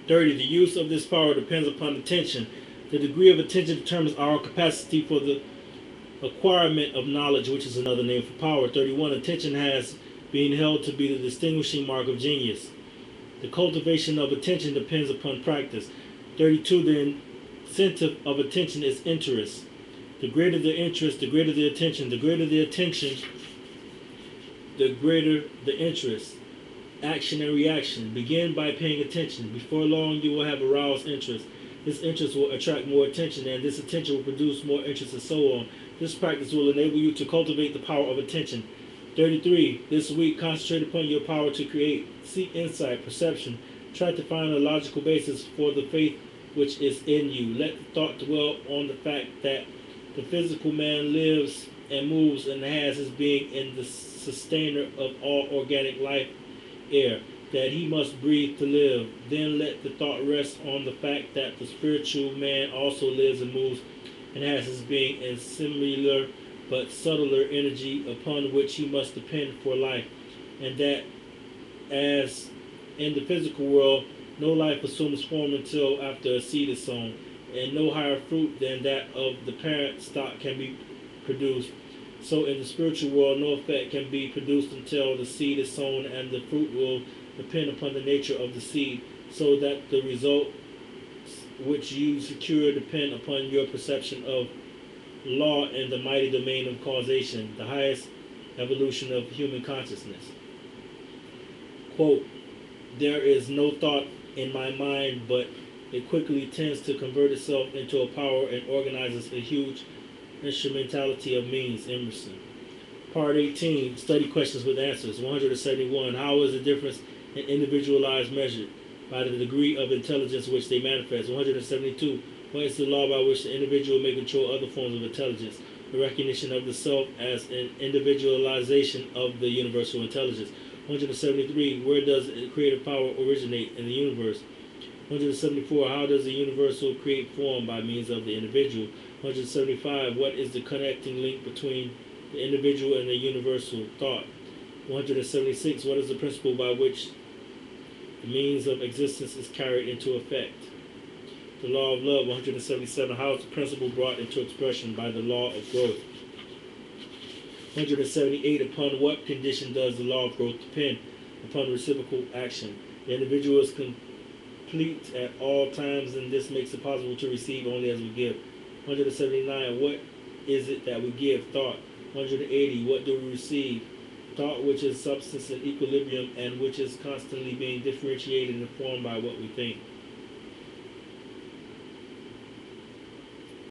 30. The use of this power depends upon attention. The degree of attention determines our capacity for the acquirement of knowledge, which is another name for power. 31. Attention has been held to be the distinguishing mark of genius. The cultivation of attention depends upon practice. 32. The incentive of attention is interest. The greater the interest, the greater the attention. The greater the attention, the greater the interest. Action and reaction. Begin by paying attention. Before long, you will have aroused interest. This interest will attract more attention, and this attention will produce more interest, and so on. This practice will enable you to cultivate the power of attention. 33. This week, concentrate upon your power to create. Seek insight, perception. Try to find a logical basis for the faith which is in you. Let the thought dwell on the fact that the physical man lives and moves and has his being in the sustainer of all organic life, air, that he must breathe to live. Then let the thought rest on the fact that the spiritual man also lives and moves and has his being in similar but subtler energy upon which he must depend for life, and that as in the physical world, no life assumes form until after a seed is sown, and no higher fruit than that of the parent stock can be produced. So in the spiritual world, no effect can be produced until the seed is sown, and the fruit will depend upon the nature of the seed, so that the result which you secure depend upon your perception of law in the mighty domain of causation, the highest evolution of human consciousness. Quote, there is no thought in my mind, but it quickly tends to convert itself into a power and organizes a huge instrumentality of means. Emerson. Part 18. Study questions with answers. 171. How is the difference in individualized measured? By the degree of intelligence which they manifest. 172. What is the law by which the individual may control other forms of intelligence? The recognition of the self as an individualization of the universal intelligence. 173. Where does creative power originate in the universe? 174. How does the universal create form by means of the individual? 175. What is the connecting link between the individual and the universal thought? 176. What is the principle by which the means of existence is carried into effect? The law of love. 177. How is the principle brought into expression by the law of growth? 178. Upon what condition does the law of growth depend? Upon reciprocal action. The individual is complete at all times, and this makes it possible to receive only as we give. 179. What is it that we give? Thought. 180. What do we receive? Thought, which is substance in equilibrium and which is constantly being differentiated and informed by what we think.